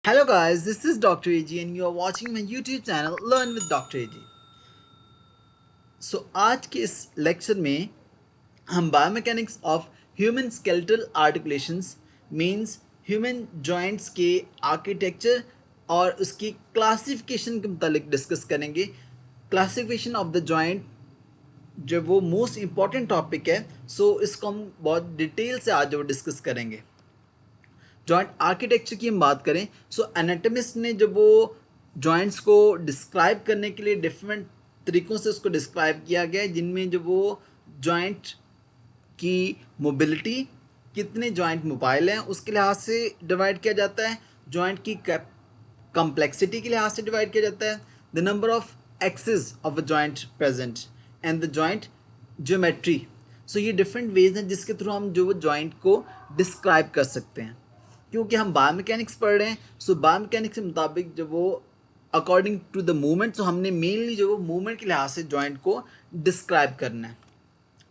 Hello guys, this is Dr. AG and you are watching my YouTube channel Learn with Dr. AG. आज के इस lecture में हम biomechanics of human skeletal articulations means human joints के architecture और उसकी classification के मुतालिक डिस्कस करेंगे। क्लासिफिकेशन ऑफ द जॉइंट जो वो मोस्ट इम्पॉर्टेंट टॉपिक है, इसको हम बहुत डिटेल से आज वो डिस्कस करेंगे। जॉइंट आर्किटेक्चर की हम बात करें, एनाटमिस्ट ने जब वो जॉइंट्स को डिस्क्राइब करने के लिए डिफरेंट तरीक़ों से उसको डिस्क्राइब किया गया है, जिनमें जब वो जॉइंट की मोबिलिटी, कितने जॉइंट मोबाइल हैं उसके लिहाज से डिवाइड किया जाता है, जॉइंट की कम्प्लेक्सिटी के लिहाज से डिवाइड किया जाता है, the number of axis of a joint present and the joint geometry. ये डिफरेंट वेज हैं जिसके थ्रू हम जो वो जॉइंट को डिस्क्राइब कर सकते हैं। क्योंकि हम बायोमैकेनिक्स पढ़ रहे हैं, बायोमैकेनिक्स के मुताबिक जब वो अकॉर्डिंग टू द मूवमेंट, हमने मेनली जो वो मूवमेंट के लिहाज से जॉइंट को डिस्क्राइब करना है।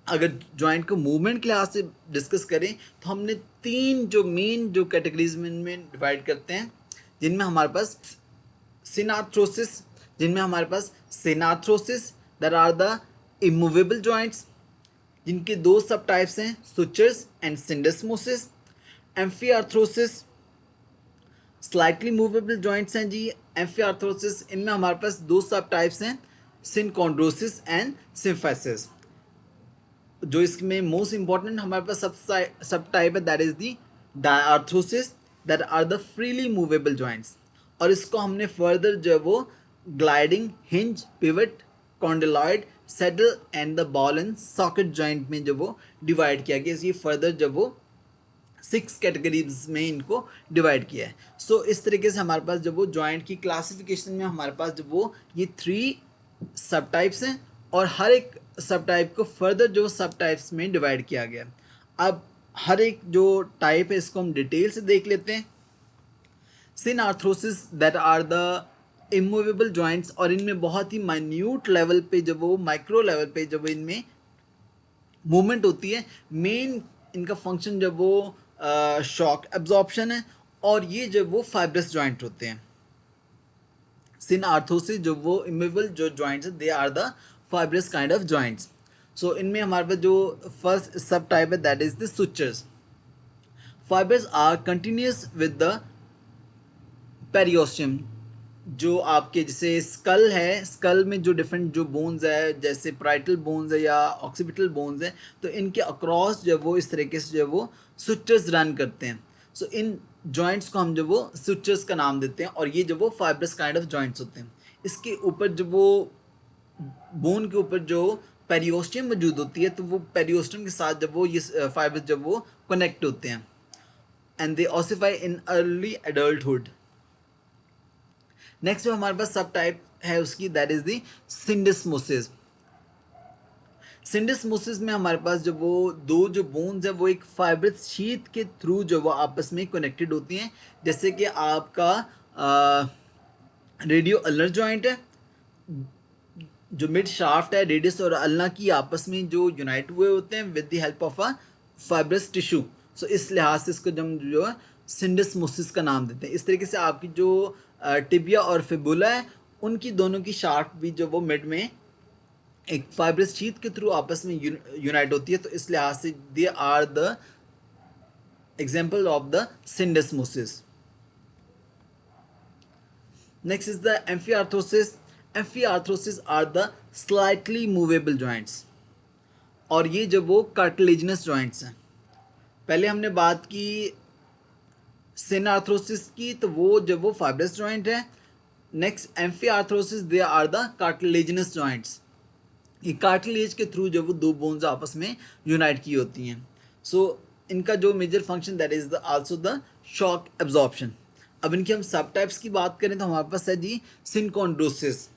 अगर जॉइंट को मूवमेंट के लिहाज से डिस्कस करें तो हमने तीन जो मेन जो कैटेगरीज में डिवाइड करते हैं, जिनमें हमारे पास synarthrosis, that are the immovable joints, जिनके दो सब टाइप्स हैं, sutures and syndesmosis. Amphiarthrosis slightly movable joints हैं जी। एम्फीआर्थ्रोसिस इनमें हमारे पास दो सब टाइप्स हैं, सिनकॉन्ड्रोसिस एंड सिम्फाइसिस। जो इसमें मोस्ट इंपॉर्टेंट हमारे पास सब टाइप है, that is the diarthrosis, that are the freely movable joints. और इसको हमने फर्दर जो है वो gliding, hinge, pivot, condyloid, saddle and the ball and socket joint में जो वो डिवाइड किया गया। ये फर्दर जब वो 6 कैटेगरीज में इनको डिवाइड किया है। इस तरीके से हमारे पास जब वो जॉइंट की क्लासिफिकेशन में हमारे पास जब वो ये 3 सब टाइप्स हैं, और हर एक सब टाइप को फर्दर जो सब टाइप्स में डिवाइड किया गया। अब हर एक जो टाइप है इसको हम डिटेल से देख लेते हैं। Synarthrosis that are the immovable joints, और इनमें बहुत ही माइन्यूट लेवल पे जब वो माइक्रो लेवल पे जब इनमें मूवमेंट होती है, मेन इनका फंक्शन जब वो शॉक एब्जॉर्प्शन है, और ये जब वो फाइब्रस जॉइंट होते हैं। सिनआर्थ्रोसिस जो वो इमूवेबल जो जॉइंट्स हैं, they are the fibrous kind of joints. इनमें हमारे पास जो फर्स्ट सब टाइप है, that is the sutures. Fibrous are continuous with the periosteum. जो आपके जैसे स्कल है, स्कल में जो डिफरेंट जो बोन्स है, जैसे प्राइटल बोन्स है या ऑक्सीपिटल बोन्स है, तो इनके अक्रॉस जो वो इस तरीके से जो वो सुचर्स रन करते हैं। इन जॉइंट्स को हम जो वो सुचर्स का नाम देते हैं, और ये जो वो फाइब्रस काइंड ऑफ जॉइंट्स होते हैं। इसके ऊपर जो वो बोन के ऊपर जो पेरियोस्टियम मौजूद होती है, तो वो पेरियोस्टियम के साथ जब वो ये फाइब्रस जब वो कनेक्ट होते हैं, and they ossify in early adulthood. Next जो हमारे पास सब टाइप है उसकी, दैट इज दी सिंडेस्मोसिस। सिंडेस्मोसिस में हमारे पास जो वो दो जो बोन्स है वो एक फाइब्रस शीथ के थ्रू जो वो आपस में कनेक्टेड होती हैं। जैसे कि आपका रेडियो अल्नर जॉइंट है, जो मिड शाफ्ट है, रेडियस और अल्ना की आपस में जो यूनाइट हुए होते हैं with the help of a fibrous tissue. इस लिहाज से इसको हम जो है सिंडेस्मोसिस का नाम देते हैं। इस तरीके से आपकी जो टिबिया और फिबुला है, उनकी दोनों की शाफ्ट भी जो वो मिड में एक फाइब्रस शीथ के थ्रू आपस में यूनाइट होती है। तो इस लिहाज से they are the example of the syndesmosis. Next is the amphiarthrosis. Amphiarthrosis are the slightly movable joints, और ये जो वो कार्टिलेजिनस जॉइंट्स हैं। पहले हमने बात की सिनआर्थ्रोसिस की, तो वो जब वो फाइब्रस जॉइंट है। Next amphiarthrosis, they are the cartilaginous joints. ये कार्टिलेज के थ्रू जब वो दो बोन्स आपस में यूनाइट की होती हैं। इनका जो major function, that is the also the shock absorption. अब इनकी हम सब टाइप्स की बात करें तो हमारे पास है जी सिनकॉन्ड्रोसिस।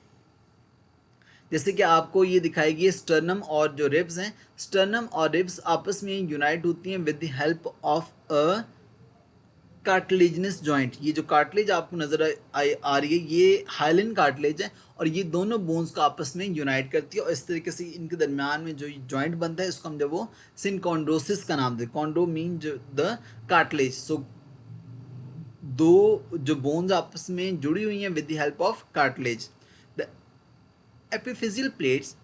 जैसे कि आपको ये दिखाएगी स्टर्नम और जो रिब्स हैं, स्टर्नम और रिब्स आपस में यूनाइट होती हैं with the help of a cartilaginous joint. ये जो कार्टिलेज आपको नजर आ रही है, ये हाइलिन कार्टिलेज है, और ये दोनों बोन्स को आपस में यूनाइट करती है, और इस तरीके से इनके दरमियान में जो जॉइंट बनता है इसको हम जब वो सिनकॉन्ड्रोसिस का नाम देते हैं। Chondro mean the cartilage. दो जो बोन्स आपस में जुड़ी हुई हैं with the help of cartilage. The epiphyseal plates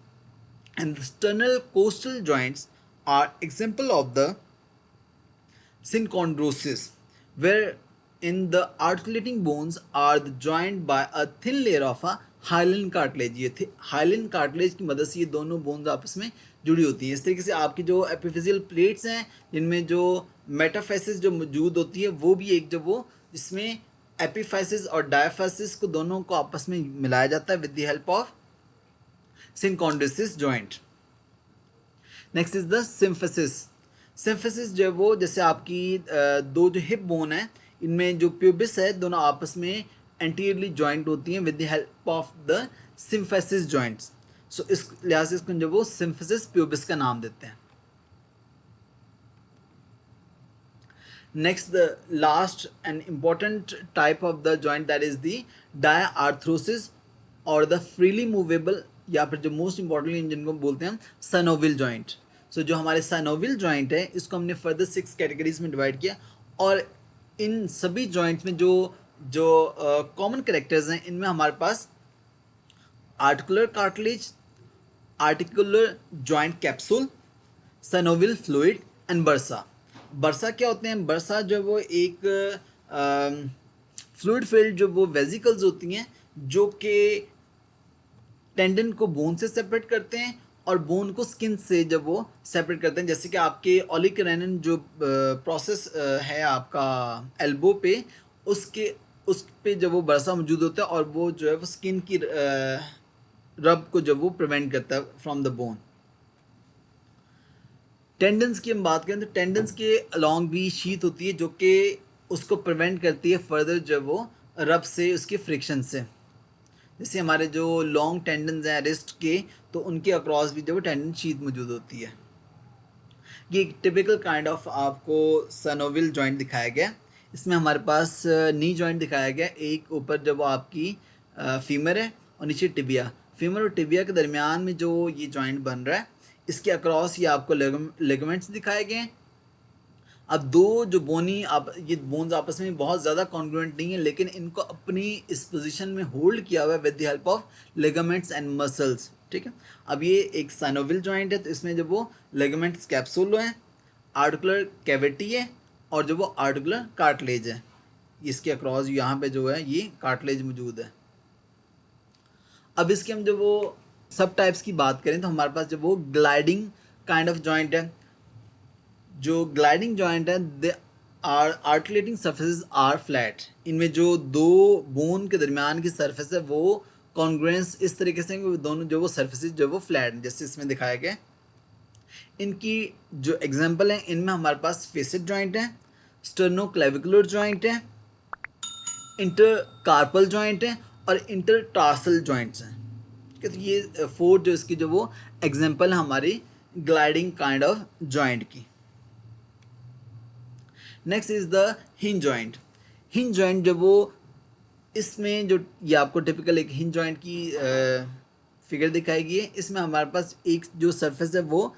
and the sternal coastal joints are example of the synchondrosis, where in the articulating bones are joined by a thin layer of a hyaline cartilage. ये थे हाइलन cartilage की मदद से ये दोनों bones आपस में जुड़ी होती हैं. इस तरीके से आपकी जो एपिफिजियल प्लेट्स हैं जिनमें जो मेटाफेसिस जो मौजूद होती है वो भी एक जब वो जिसमें एपिफेसिस और डायफेसिस को दोनों को आपस में मिलाया जाता है with the help of synchondrosis joint. Next is the symphysis. Symphysis जो है वो जैसे आपकी दो जो हिप बोन है इनमें जो प्यूबिस है दोनों आपस में एंटीरियरली जॉइंट होती हैं with the help of the symphysis joints. So इस लिहाज से इसको जो वो सिम्फेसिस प्यूबिस का नाम देते हैं. Next the last and important type of the joint that is the diarthrosis और द फ्रीली मूवेबल या फिर जो मोस्ट इंपॉर्टेंटली जिनको बोलते हैं सनोविल जॉइंट. सो जो हमारे सनोविल जॉइंट है इसको हमने फर्दर 6 कैटेगरीज में डिवाइड किया और इन सभी जॉइंट्स में जो जो कॉमन कैरेक्टर्स हैं इनमें हमारे पास articular cartilage, articular joint capsule, synovial fluid and bursa. Bursa क्या होते हैं? बर्सा जो वो एक फ्लूइड फील्ड जो वो वेजिकल्स होती हैं जो कि टेंडन को बोन से सेपरेट करते हैं और बोन को स्किन से जब वो सेपरेट करते हैं. जैसे कि आपके ओलिकरेनिन जो प्रोसेस है आपका एल्बो पे उस पे जब वो बरसा मौजूद होता है और वो जो है वो स्किन की रब को जब वो प्रिवेंट करता है फ्रॉम द बोन. टेंडन्स की हम बात करें तो टेंडन्स के अलॉन्ग भी शीत होती है जो कि उसको प्रिवेंट करती है फर्दर जब वो रब से उसके फ्रिक्शन से. जैसे हमारे जो लॉन्ग टेंडन्स हैं रिस्ट के तो उनके अक्रॉस भी जो टेंडन शीत मौजूद होती है. ये एक टिपिकल काइंड ऑफ आपको सनोविल जॉइंट दिखाया गया. इसमें हमारे पास नी जॉइंट दिखाया गया. एक ऊपर जब आपकी फीमर है और नीचे टिबिया. फीमर और टिबिया के दरमियान में जो ये जॉइंट बन रहा है इसके अक्रॉस ये आपको लिगामेंट्स दिखाए गए हैं. अब दो जो बोनी आप ये बोन्स आपस में बहुत ज़्यादा कॉन्ग्रुएंट नहीं है लेकिन इनको अपनी इस पोजीशन में होल्ड किया हुआ है with the help of ligaments and muscles. ठीक है. अब ये एक साइनोविल जॉइंट है तो इसमें जब वो लिगामेंट्स कैप्सूल हैं, आर्टिकुलर कैविटी है और जब वो आर्टिकुलर कार्टिलेज है. इसके अक्रॉस यहाँ पे जो है ये कार्टिलेज मौजूद है. अब इसके हम जब वो सब टाइप्स की बात करें तो हमारे पास जब वो ग्लाइडिंग काइंड ऑफ जॉइंट है. जो ग्लाइडिंग जॉइंट है they are articulating surfaces are flat. इनमें जो दो बोन के दरमियान की सरफेस है वो कॉन्ग्रुएंस इस तरीके से दोनों जो वो सर्फेसेस जो वो फ्लैट हैं जैसे इसमें दिखाया गया. इनकी जो एग्जांपल है इनमें हमारे पास फेसेट जॉइंट है, स्टर्नोक्लेविकुलर जॉइंट है, इंटरकार्पल जॉइंट है और इंटरटार्सल जॉइंट्स हैं. ठीक है. तो ये 4 जो इसकी जो वो एग्जांपल है हमारी ग्लाइडिंग काइंड ऑफ जॉइंट की. Next is the hinge joint. Hinge joint जब वो इसमें जो ये आपको टिपिकल एक हिंज जॉइंट की फिगर दिखाई गई है. इसमें हमारे पास एक जो सरफेस है वो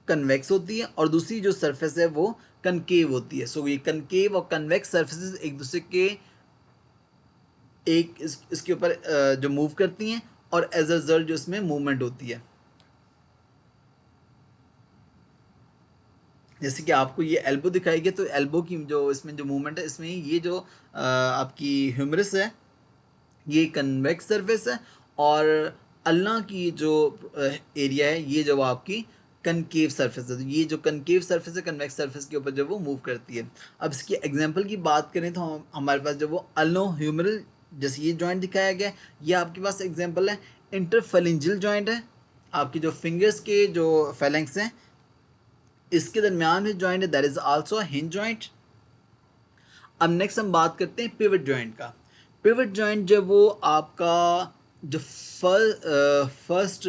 कन्वेक्स होती है और दूसरी जो सरफेस है वो कनकेव होती है. सो ये कनकेव और कन्वेक्स सरफेसेस एक दूसरे के एक इसके ऊपर जो मूव करती हैं और एज अ रिजल्ट जो इसमें मूवमेंट होती है. जैसे कि आपको ये एल्बो दिखाई गई तो एल्बो की जो इसमें जो मूवमेंट है इसमें ये जो आपकी ह्यूमरस है ये कन्वेक्स सरफेस है और अल्ना की जो एरिया है ये जो आपकी कनकेव सरफेस है. तो ये जो कनकेव सरफेस है कन्वेक्स सरफेस के ऊपर जब वो मूव करती है. अब इसकी एग्जांपल की बात करें तो हमारे पास जब वो अल्नो ह्यूमरल जैसे ये जॉइंट दिखाया गया ये आपके पास एग्जांपल है. इंटरफेलेंजियल जॉइंट है. आपकी जो फिंगर्स के जो फेलेंक्स हैं इसके दरमियान में जॉइंट है that is also hinge joint. अब नेक्स्ट हम बात करते हैं पिवट जॉइंट का. पिवट जॉइंट जब वो आपका जो फर्स्ट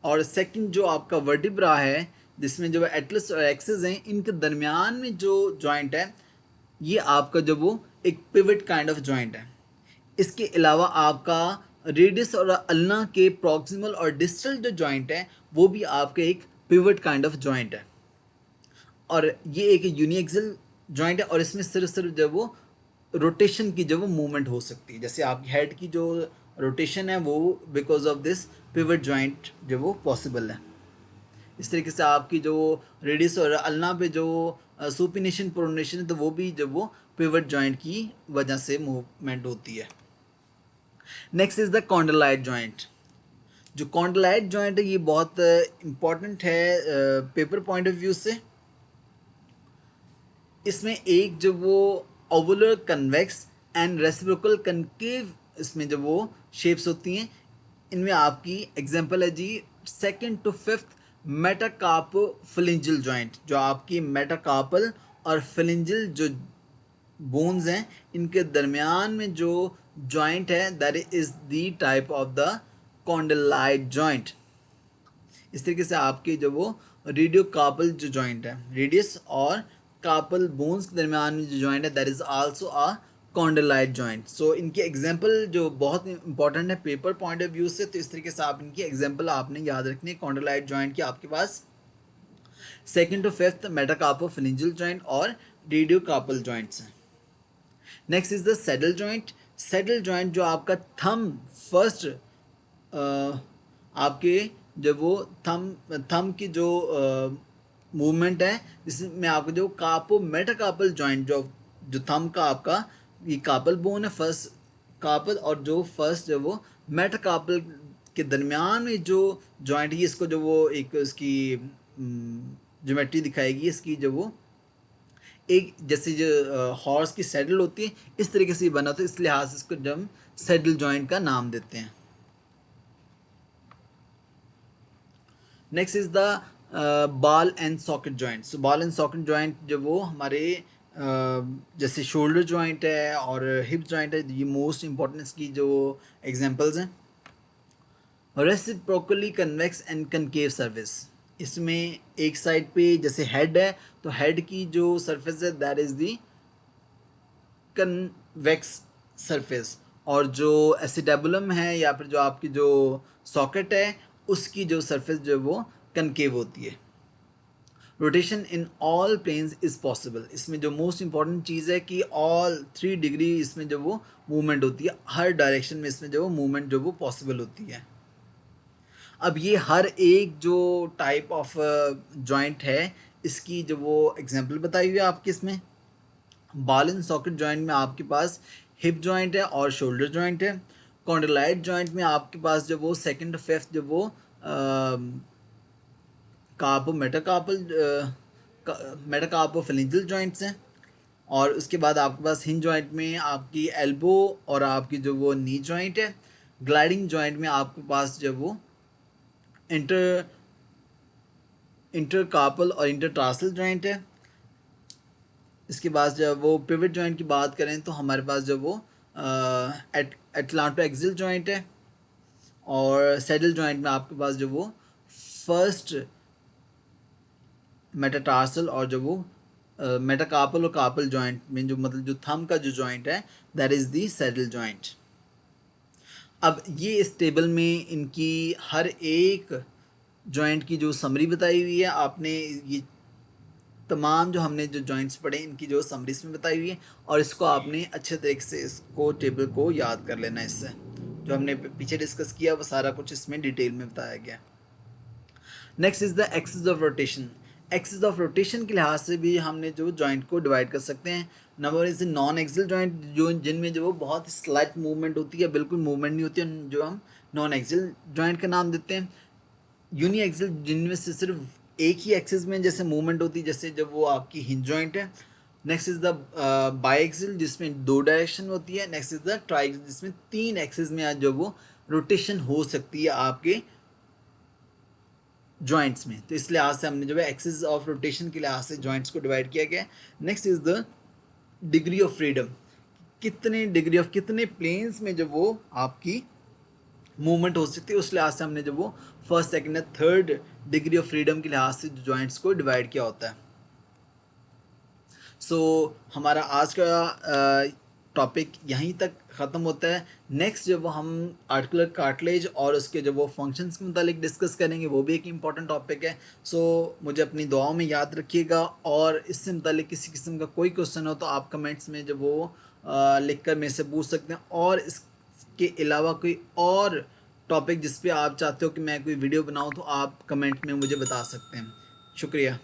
और सेकंड जो आपका वर्टिब्रा है जिसमें जो एटलस और एक्सिस हैं इनके दरमियान में जो जॉइंट है ये आपका जो वो एक पिवट काइंड ऑफ जॉइंट है. इसके अलावा आपका रेडियस और अल्ना के प्रॉक्सिमल और डिस्टल जो जॉइंट है वो भी आपके एक पिवट काइंड ऑफ जॉइंट है. और ये एक यूनिएक्सियल जॉइंट है और इसमें सिर्फ जो वो रोटेशन की जो वो मूवमेंट हो सकती है, जैसे आपकी हेड की जो रोटेशन है वो because of this pivot joint जो वो पॉसिबल है। इस तरीके से आपकी जो रेडियस और अल्ना पे जो सुपिनेशन प्रोनेशन है तो वो भी जब वो पिवट जॉइंट की वजह से मूवमेंट होती है। Next is the condyloid joint. जो कॉन्डलाइट जॉइंट है ये बहुत इंपॉर्टेंट है पेपर पॉइंट ऑफ व्यू से। इसमें एक जो वो ओवुलर कन्वेक्स एंड रेसिप्रोकल कनकेव इसमें जो वो शेप्स होती हैं, इनमें आपकी एग्जांपल है जी second to fifth metacarpal phalangeal joint. जो आपकी मेटाकार्पल और फ्लिंजल जो बोन्स हैं इनके दरमियान में जो जॉइंट है that is the type of the condyloid joint. इस तरीके से आपके जो वो रेडियो कार्पल जो जॉइंट है, रेडियस और कार्पल बोन्स के दरमियान में जो जॉइंट है that is also a condyloid joint. So इनके एग्जांपल जो बहुत इंपॉर्टेंट है पेपर पॉइंट ऑफ व्यू से, तो इस तरीके से आप इनकी एग्जांपल आपने याद रखनी है कॉन्डलाइट जॉइंट की। आपके पास second to fifth metacarpal phalangeal joint और रेडियो कार्पल जॉइंट्स हैं। Next is the saddle joint. Saddle joint जो आपका थंब फर्स्ट आपके जब वो थंब की जो मूवमेंट है जिसमें आपको जो कार्पो मेटाकार्पल जॉइंट जो थंब का आपका ये कार्पल बोन है फर्स्ट कार्पल, और जो फर्स्ट जो वो मेटाकार्पल के दरमियान में जो जॉइंट है इसको जो वो एक इसकी ज्योमेट्री दिखाएगी इसकी जो वो एक जैसे जो हॉर्स की सैडल होती है इस तरीके से बना, तो इस लिहाज से इसको जब हम सैडल जॉइंट का नाम देते हैं। Next is the ball and socket joint. So ball and socket joint जो वो हमारे जैसे शोल्डर जॉइंट है और हिप जॉइंट है, ये मोस्ट इंपॉर्टेंट इसकी जो एग्जांपल्स हैं। Reciprocally convex and concave surface. इसमें एक साइड पे जैसे हेड है तो हेड की जो सरफेस है that is the convex surface, और जो एसिटेबुलम है या फिर जो आपकी जो सॉकेट है उसकी जो सरफेस जो वो कनकेव होती है। Rotation in all planes is possible. इसमें जो मोस्ट इंपॉर्टेंट चीज़ है कि ऑल 3 डिग्री इसमें जो वो मूवमेंट होती है, हर डायरेक्शन में इसमें जो वो मूवमेंट जो वो पॉसिबल होती है। अब ये हर एक जो टाइप ऑफ जॉइंट है इसकी जो वो एग्जांपल बताई हुई है आपके इसमें। बॉल एंड सॉकेट जॉइंट में आपके पास हिप जॉइंट है और शोल्डर जॉइंट है। कॉन्डलाइट जॉइंट में आपके पास जो वो सेकंड फिफ्थ जो वो कार्पो मेटाकार्पो फ्लिंजल जॉइंट्स हैं। और उसके बाद आपके पास हिंज जॉइंट में आपकी एल्बो और आपकी जो वो नी जॉइंट है। ग्लाइडिंग जॉइंट में आपके पास जो वो इंटरकार्पल और इंटरटार्सल जॉइंट है। इसके बाद जब वो पिवट जॉइंट की बात करें तो हमारे पास जब वो एटलांटो एक्सिल जॉइंट है। और सैडल जॉइंट में आपके पास जो वो फर्स्ट मेटाटार्सल और जो वो मेटाकार्पल और कार्पल जॉइंट में जो मतलब जो थंब का जो जॉइंट है that is the saddle joint. अब ये इस टेबल में इनकी हर एक जॉइंट की जो समरी बताई हुई है, आपने ये तमाम जो हमने जो जॉइंट्स पढ़े इनकी जो समरी इसमें बताई हुई है, और इसको आपने अच्छे तरीके से इसको टेबल को याद कर लेना। इससे जो हमने पीछे डिस्कस किया वो सारा कुछ इसमें डिटेल में बताया गया। Next is the axis of rotation. Axis of rotation के लिहाज से भी हमने जो जॉइंट को डिवाइड कर सकते हैं। Number is non axial joint, जो जिनमें जो वो बहुत स्लाइट मूवमेंट होती है, बिल्कुल मूवमेंट नहीं होती है, जो हम नॉन एक्सिल जॉइंट का नाम देते हैं। यूनी एक्सिल, जिनमें से सिर्फ एक ही एक्सिस में जैसे मूवमेंट होती है, जैसे जब वो आपकी हिंज जॉइंट है। Next is the biaxial, जिसमें 2 डायरेक्शन होती है। Next is the triaxial, जिसमें 3 एक्सिस में जो वो रोटेशन हो सकती है आपके जॉइंट्स में। तो इस लिहाज से हमने जो है एक्सिस ऑफ रोटेशन के लिहाज से जॉइंट्स को डिवाइड किया गया है। Next is the degree of freedom, कितने डिग्री ऑफ कितने प्लेन्स में जब वो आपकी मूवमेंट हो सकती है, उस लिहाज से हमने जब वो first second third degree of freedom के लिहाज से जॉइंट्स को डिवाइड किया होता है। सो हमारा आज का टॉपिक यहीं तक ख़त्म होता है। नेक्स्ट जब हम आर्टिकुलर कार्टिलेज और उसके जो वो फंक्शंस के मुतालिक डिस्कस करेंगे, वो भी एक इम्पॉर्टेंट टॉपिक है। सो मुझे अपनी दुआओं में याद रखिएगा, और इससे मुतालिक किसी किस्म का कोई क्वेश्चन हो तो आप कमेंट्स में जब वो लिख कर मेरे से पूछ सकते हैं, और इसके अलावा कोई और टॉपिक जिस पे आप चाहते हो कि मैं कोई वीडियो बनाऊं तो आप कमेंट में मुझे बता सकते हैं। शुक्रिया।